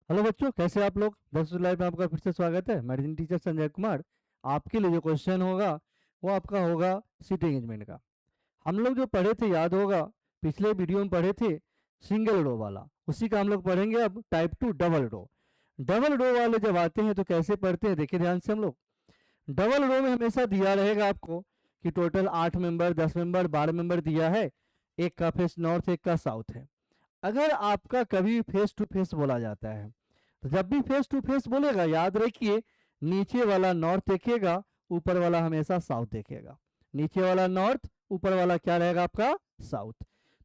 Hello बच्चों, कैसे आप लोग। 10 जुलाई में आपका फिर से स्वागत है। Medicine teacher Sanjay Kumar. आपके लिए जो क्वेश्चन होगा वो आपका होगा सीट एंगेजमेंट का। हम लोग जो पढ़े थे याद होगा, पिछले वीडियो में पढ़े थे सिंगल रो वाला, उसी का हम लोग पढ़ेंगे अब type 2 double row. Double row वाले जब आते हैं तो कैसे पढ़ते हैं, देखिए ध्यान से हम लोग। डबल रो में हमेशा दिया रहेगा आपको कि टोटल 8 मेंबर, 10 मेंबर, 12 मेंबर दिया है। एक का फेस नॉर्थ, एक का साउथ है। अगर आपका कभी फेस टू फेस बोला जाता है तो जब भी फेस टू फेस बोलेगा याद रखिए, नीचे वाला नॉर्थ देखेगा, ऊपर वाला हमेशा साउथ देखेगा। नीचे वाला नॉर्थ, ऊपर वाला क्या रहेगा आपका साउथ।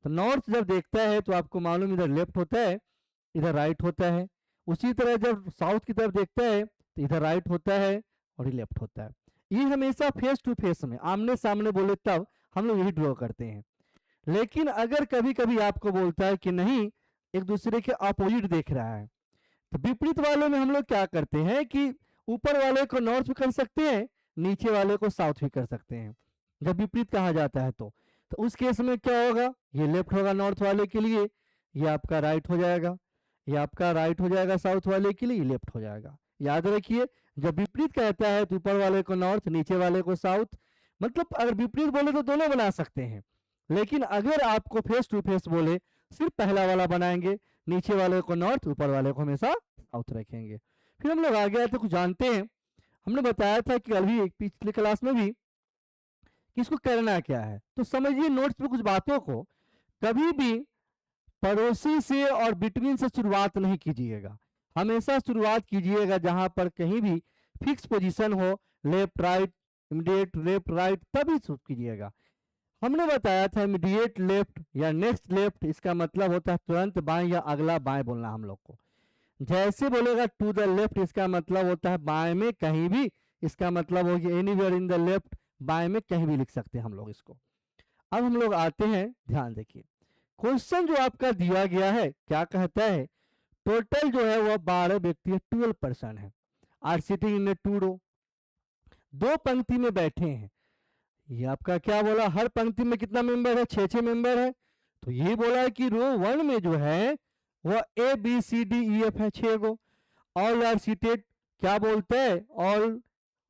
तो नॉर्थ जब देखता है तो आपको मालूम इधर लेफ्ट होता है, इधर राइट होता है। उसी तरह जब साउथ की तरफ देखता है तो इधर राइट होता है और ये लेफ्ट होता है। ये हमेशा फेस टू फेस में आमने सामने बोले तब हम लोग यही ड्रॉ करते हैं। लेकिन अगर कभी कभी आपको बोलता है कि नहीं, एक दूसरे के अपोजिट देख रहा है, तो विपरीत वाले में हम लोग क्या करते हैं कि ऊपर वाले को नॉर्थ भी कर सकते हैं, नीचे वाले को साउथ भी कर सकते हैं। जब विपरीत कहा जाता है तो उस केस में क्या होगा, ये लेफ्ट होगा नॉर्थ वाले के लिए, ये आपका राइट हो जाएगा। ये आपका राइट हो जाएगा साउथ वाले के लिए, ये लेफ्ट हो जाएगा। याद रखिए, जब विपरीत कहता है तो ऊपर वाले को नॉर्थ, नीचे वाले को साउथ। मतलब अगर विपरीत बोले तो दोनों बना सकते हैं, लेकिन अगर आपको फेस टू फेस बोले सिर्फ पहला वाला बनाएंगे, नीचे वाले को नॉर्थ, ऊपर वाले को हमेशा साउथ रखेंगे। फिर हम लोग आगे आए तो कुछ जानते हैं। हमने बताया था कि अभी पिछले क्लास में भी कि इसको करना क्या है, तो समझिए नोट्स पे कुछ बातों को। कभी भी पड़ोसी से और बिटवीन से शुरुआत नहीं कीजिएगा। हमेशा शुरुआत कीजिएगा जहां पर कहीं भी फिक्स पोजीशन हो, left right, immediate left right, तभी शुरू कीजिएगा। हमने बताया था इमीडिएट लेफ्ट या नेक्स्ट लेफ्ट, इसका मतलब होता है तुरंत बाएं या अगला बाएं बोलना हम लोग को। जैसे बोलेगा टू द लेफ्ट, इसका मतलब होता है बाएं में कहीं भी। इसका मतलब होगी एनीवेयर इन द लेफ्ट, बाएं में कहीं भी लिख सकते हैं हम लोग इसको। अब हम लोग आते हैं, ध्यान देखिए। क्वेश्चन जो आपका दिया गया है क्या कहता है, टोटल जो है वह 12 व्यक्ति है, 12 पर्सन है, आर सिटिंग इन टू रो। दो पंक्ति में बैठे हैं। ये आपका क्या बोला, हर पंक्ति में कितना मेंबर है, 6 6 मेंबर है। तो ये बोला है कि रो वन में जो है वह ABCDEF है, 6 गो। ऑल आर सीटेड, क्या बोलते हैं, all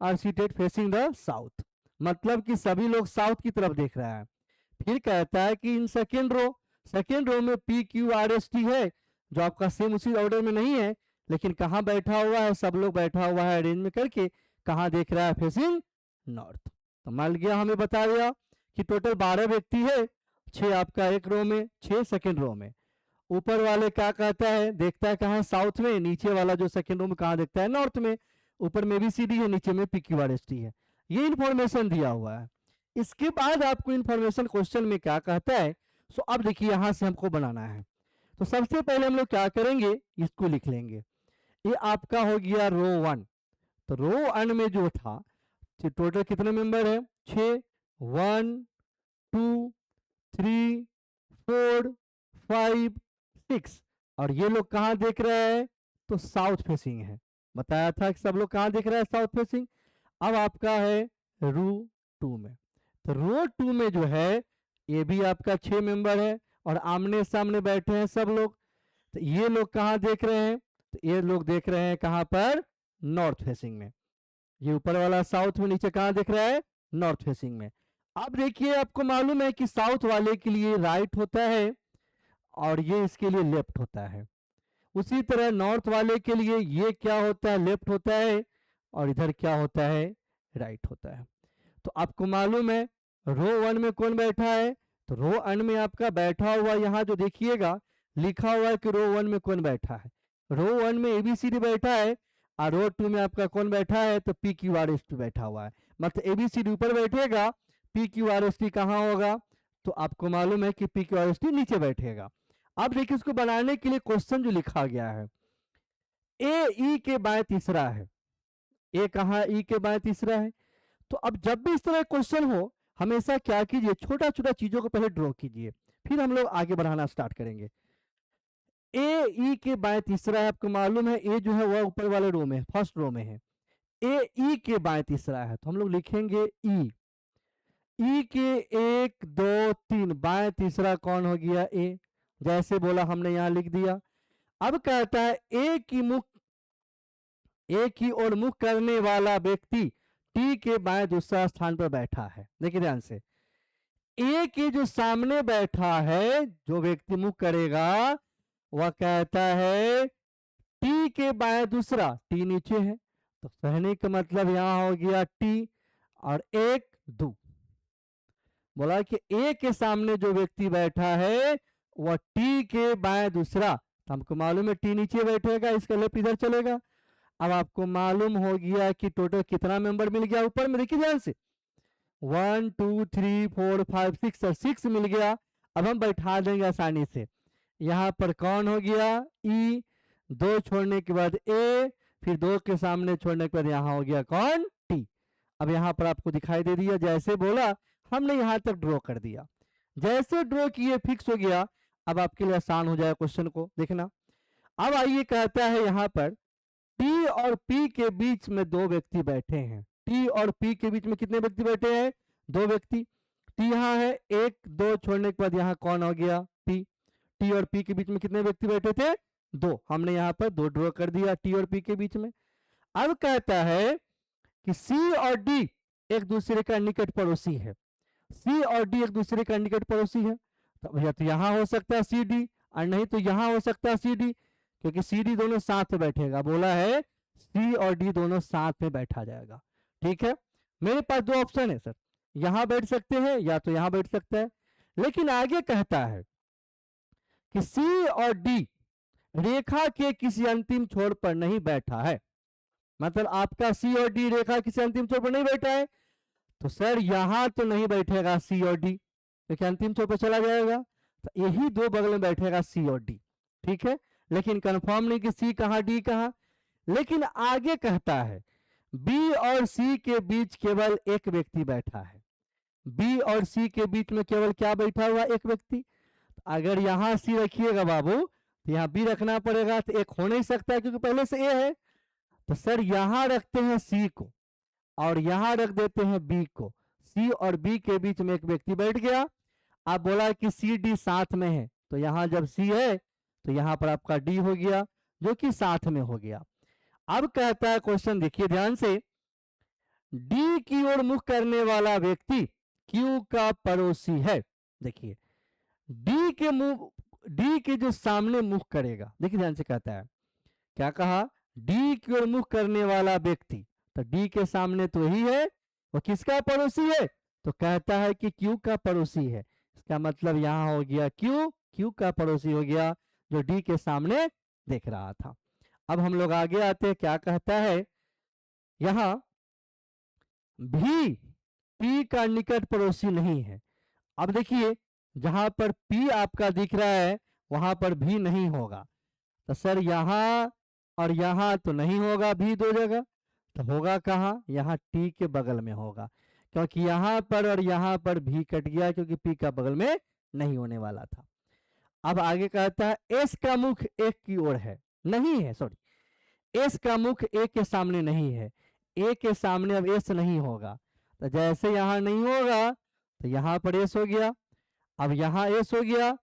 are seated facing the south, मतलब कि सभी लोग साउथ की तरफ देख रहा है। फिर कहता है कि इन सेकेंड रो में PQRST है, जो आपका सेम उसी ऑर्डर में नहीं है, लेकिन कहाँ बैठा हुआ है, सब लोग बैठा हुआ है अरेंज में करके, कहाँ देख रहा है, फेसिंग नॉर्थ। तो मान लिया, हमें बता दिया कि टोटल 12 व्यक्ति है, 6 आपका एक रो में, 6 सेकेंड रो में। ऊपर वाले क्या कहता है, देखता है कहाँ, साउथ में। नीचे वाला जो सेकेंड रो में कहाँ देखता है, नॉर्थ में। ऊपर में ABCD है, नीचे में PQRST है। ये इंफॉर्मेशन दिया हुआ है। इसके बाद आपको इंफॉर्मेशन क्वेश्चन में क्या कहता है, सो अब देखिए यहां से हमको बनाना है। तो सबसे पहले हम लोग क्या करेंगे, इसको लिख लेंगे। ये आपका हो गया रो वन। तो रो वन में जो था, टोटल कितने मेंबर है, 6। 1 2 3 4 5 6। और ये लोग कहाँ देख रहे हैं, तो साउथ फेसिंग है। बताया था कि सब लोग कहाँ देख रहे हैं, साउथ फेसिंग। अब आपका है रो टू में। तो रो टू में जो है, ये भी आपका 6 मेंबर है और आमने सामने बैठे हैं सब लोग। तो ये लोग कहाँ देख रहे हैं, तो ये लोग देख रहे हैं कहाँ पर, नॉर्थ फेसिंग में। ये ऊपर वाला साउथ में, नीचे कहाँ देख रहा है, नॉर्थ फेसिंग में। अब देखिए, आपको मालूम है कि साउथ वाले के लिए राइट होता है और ये इसके लिए लेफ्ट होता है। उसी तरह नॉर्थ वाले के लिए ये क्या होता है, लेफ्ट होता है, और इधर क्या होता है, राइट होता है। तो आपको मालूम है रो वन में कौन बैठा है, तो रो वन में आपका बैठा हुआ, यहाँ जो देखिएगा लिखा हुआ है कि रो वन में कौन बैठा है। रो वन में ABCD बैठा है, और रो टू में आपका कौन बैठा है, तो PQRST बैठा हुआ है। मतलब ABCD ऊपर बैठेगा, PQRST कहाँ होगा, तो आपको मालूम है कि PQRST नीचे बैठेगा। अब देखिए, उसको बनाने के लिए क्वेश्चन जो लिखा गया है, ए के बाएं तीसरा है। ए कहाँ, ई के बाएं तीसरा है। तो अब जब भी इस तरह क्वेश्चन हो, हमेशा क्या कीजिए, छोटा छोटा चीजों को पहले ड्रॉ कीजिए, फिर हम लोग आगे बढ़ाना स्टार्ट करेंगे। ए ई के बाएं तीसरा है, आपको मालूम है ए जो है वह ऊपर वाले रो में, फर्स्ट रो में है। ए ई के बाएं तीसरा है, तो हम लोग लिखेंगे ई। ई के 1 2 3 बाएं तीसरा कौन हो गया, ए। जैसे बोला हमने यहाँ लिख दिया। अब कहता है एक ही ओर मुख करने वाला व्यक्ति टी के बाएं दूसरा स्थान पर बैठा है। देखिए ध्यान से, ए के जो सामने बैठा है, जो व्यक्ति मुख करेगा, वह कहता है टी के बाएं दूसरा, टी नीचे है तो कहने का मतलब यहां हो गया टी और एक दो। बोला कि ए के सामने जो व्यक्ति बैठा है वह टी के बाएं दूसरा, तो हमको मालूम है टी नीचे बैठेगा, इसका लेफ्ट इधर चलेगा। अब आपको मालूम हो गया कि टोटल कितना मेंबर मिल गया ऊपर में, देखिए ध्यान से 1 2 3 4 5 6 और 6 मिल गया। अब हम बैठा देंगे आसानी से। यहाँ पर कौन हो गया ई, दो छोड़ने के बाद ए, फिर दो के सामने छोड़ने के बाद यहाँ हो गया कौन टी। अब यहाँ पर आपको दिखाई दे दिया, जैसे बोला हमने यहाँ तक ड्रॉ कर दिया, जैसे ड्रॉ किए फिक्स हो गया। अब आपके लिए आसान हो जाएगा क्वेश्चन को देखना। अब आइए कहता है यहाँ पर टी और पी के बीच में दो व्यक्ति बैठे हैं। टी और पी के बीच में कितने व्यक्ति बैठे हैं, दो व्यक्ति। टी यहाँ है, एक दो छोड़ने के बाद यहाँ कौन हो गया पी। टी और पी के बीच में कितने व्यक्ति बैठे थे, दो। हमने यहाँ पर दो ड्रॉ कर दिया टी और पी के बीच में। अब कहता है कि सी और डी एक दूसरे का निकट पड़ोसी है। सी और डी एक दूसरे का निकट पड़ोसी है, तो भैया तो यहाँ हो सकता है सी डी, और नहीं तो यहाँ हो सकता है सी डी, क्योंकि सी डी दोनों साथ में बैठेगा। बोला है सी और डी दोनों साथ में बैठा जाएगा। ठीक है, मेरे पास दो ऑप्शन है सर, यहाँ बैठ सकते हैं या तो यहाँ बैठ सकता है। लेकिन आगे कहता है कि सी और डी रेखा के किसी अंतिम छोर पर नहीं बैठा है। मतलब आपका सी और डी रेखा किसी अंतिम छोर पर नहीं बैठा है, तो सर यहां तो नहीं बैठेगा सी और डी, क्योंकि अंतिम छोर पर चला जाएगा। तो यही दो बगल में बैठेगा सी और डी। ठीक है, लेकिन कंफर्म नहीं कि सी कहां डी कहां। लेकिन आगे कहता है बी और सी के बीच केवल एक व्यक्ति बैठा है। बी और सी के बीच में केवल क्या बैठा हुआ, एक व्यक्ति। अगर यहाँ सी रखिएगा बाबू तो यहाँ बी रखना पड़ेगा, तो एक हो नहीं सकता है क्योंकि पहले से ए है। तो सर यहाँ रखते हैं सी को और यहाँ रख देते हैं बी को। सी और बी के बीच में एक व्यक्ति बैठ गया। आप बोला कि सी डी साथ में है, तो यहाँ जब सी है तो यहाँ पर आपका डी हो गया, जो कि साथ में हो गया। अब कहता है क्वेश्चन, देखिए ध्यान से, डी की ओर मुख करने वाला व्यक्ति क्यू का पड़ोसी है। देखिए डी के जो सामने मुख करेगा, देखिए ध्यान से कहता है, क्या कहा, डी की ओर मुख करने वाला व्यक्ति, तो डी के सामने तो ही है, वो किसका पड़ोसी है, तो कहता है कि क्यू का पड़ोसी है। इसका मतलब यहां हो गया क्यू का पड़ोसी हो गया, जो डी के सामने देख रहा था। अब हम लोग आगे आते हैं, क्या कहता है, यहां भी पी का निकट पड़ोसी नहीं है। अब देखिए जहां पर पी आपका दिख रहा है वहां पर भी नहीं होगा, तो सर यहां और यहां तो नहीं होगा भी दो जगह, तो होगा कहाँ, यहाँ टी के बगल में होगा, क्योंकि यहाँ पर और यहाँ पर भी कट गया क्योंकि पी का बगल में नहीं होने वाला था। अब आगे कहता है एस का मुख एक की ओर है, नहीं है, सॉरी, एस का मुख एक के सामने नहीं है। ए के सामने अब एस नहीं होगा, तो जैसे यहाँ नहीं होगा तो यहाँ पर एस हो गया। अब यहाँ एस हो गया।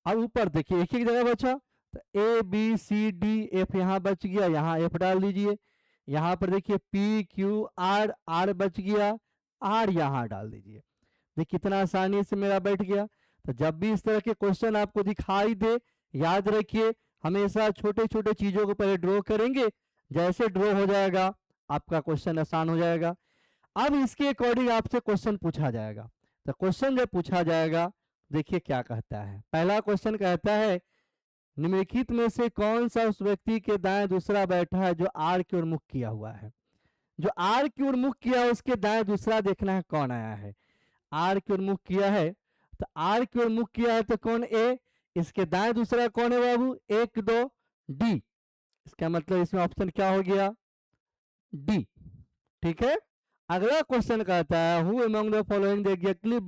अब ऊपर देखिए एक ही जगह बचा, तो A B C D F यहाँ बच गया, यहाँ एफ डाल दीजिए। यहाँ पर देखिए पी क्यू आर, आर बच गया, आर यहाँ डाल दीजिए। देखिए कितना आसानी से मेरा बैठ गया। तो जब भी इस तरह के क्वेश्चन आपको दिखाई दे, याद रखिए हमेशा छोटे छोटे चीजों को पहले ड्रॉ करेंगे, जैसे ड्रॉ हो जाएगा आपका क्वेश्चन आसान हो जाएगा। अब इसके अकॉर्डिंग आपसे क्वेश्चन पूछा जाएगा, तो क्वेश्चन जब पूछा जाएगा देखिए क्या कहता है। पहला क्वेश्चन कहता है निम्नलिखित में से कौन सा उस व्यक्ति के दाएं दूसरा बैठा है जो आर की ओर मुख किया हुआ है। जो आर की ओर मुख किया है उसके दाएं दूसरा देखना है कौन आया है। आर की ओर मुख किया है, तो आर की ओर मुख किया है तो कौन, ए, इसके दाएं दूसरा कौन है बाबू, एक दो डी। इसका मतलब इसमें ऑप्शन क्या हो गया, डी। ठीक है, अगला क्वेश्चन कहता है who among the following exactly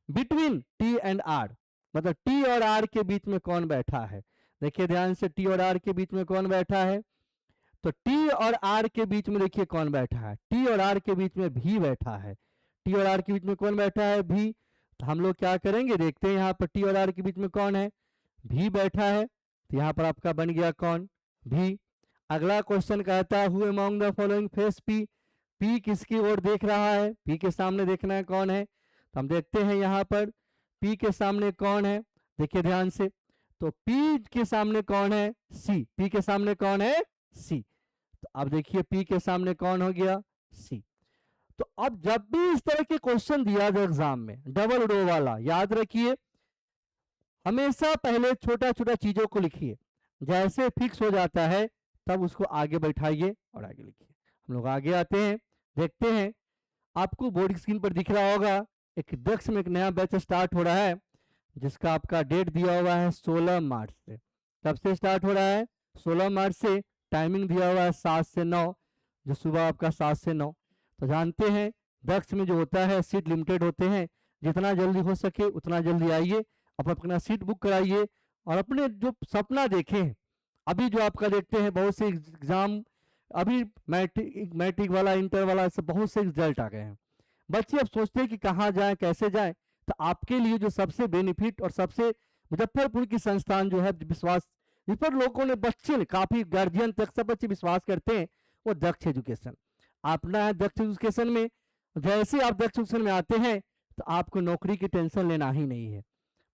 between T and R, मतलब टी और आर के बीच में कौन बैठा है। देखिए ध्यान से, टी और आर के बीच में कौन बैठा है, तो टी और आर के बीच में देखिए कौन बैठा है, टी और आर के बीच में भी बैठा है। टी और आर के बीच में कौन बैठा है, भी। तो हम लोग क्या करेंगे, देखते हैं यहाँ पर टी और आर के बीच में कौन है, भी बैठा है। तो यहाँ पर आपका बन गया कौन, भी। अगला क्वेश्चन कहता है who among the following face P, P किसकी ओर देख रहा है, पी के सामने देखना है कौन है, तो हम देखते हैं यहाँ पर पी के सामने कौन है, देखिए ध्यान से, तो पी के सामने कौन है, सी, पी के सामने कौन है, सी। तो अब देखिए पी के सामने कौन हो गया, सी। तो अब जब भी इस तरह के क्वेश्चन दिया जाए एग्जाम में डबल रो वाला, याद रखिए हमेशा पहले छोटा छोटा चीजों को लिखिए, जैसे फिक्स हो जाता है तब उसको आगे बैठाइए और आगे लिखिए। हम लोग आगे आते हैं, देखते हैं आपको बोर्ड स्क्रीन पर दिख रहा होगा एक दक्ष में एक नया बैच स्टार्ट हो रहा है, जिसका आपका डेट दिया हुआ है 16 मार्च से। कब से स्टार्ट हो रहा है, 16 मार्च से। टाइमिंग दिया हुआ है 7 से 9, जो सुबह आपका 7 से 9। तो जानते हैं दक्ष में जो होता है सीट लिमिटेड होते हैं, जितना जल्दी हो सके उतना जल्दी आइए, अपना सीट बुक कराइए और अपने जो सपना देखें। अभी जो आपका देखते हैं बहुत से एग्जाम, अभी मैट्रिक वाला, इंटर वाला, ऐसे बहुत से रिजल्ट आ गए हैं। बच्चे अब सोचते हैं कि कहाँ जाए, कैसे जाए। तो आपके लिए जो सबसे बेनिफिट और सबसे मुजफ्फरपुर की संस्थान जो है विश्वास, जिस पर लोगों ने, बच्चे ने, काफी गार्जियन तक सब बच्चे विश्वास करते हैं, वो दक्ष एजुकेशन। अपना है दक्ष एजुकेशन में, जैसे आप दक्ष एजुकेशन में आते हैं तो आपको नौकरी की टेंशन लेना ही नहीं है।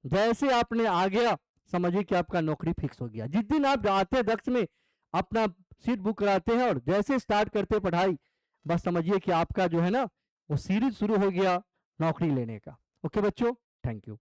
जैसे आपने आ गया समझिए कि आपका नौकरी फिक्स हो गया। जिस दिन आप आते हैं दक्ष में अपना सीट बुक कराते हैं और जैसे स्टार्ट करते पढ़ाई, बस समझिए कि आपका जो है ना वो सीरीज शुरू हो गया नौकरी लेने का। ओके बच्चों, थैंक यू।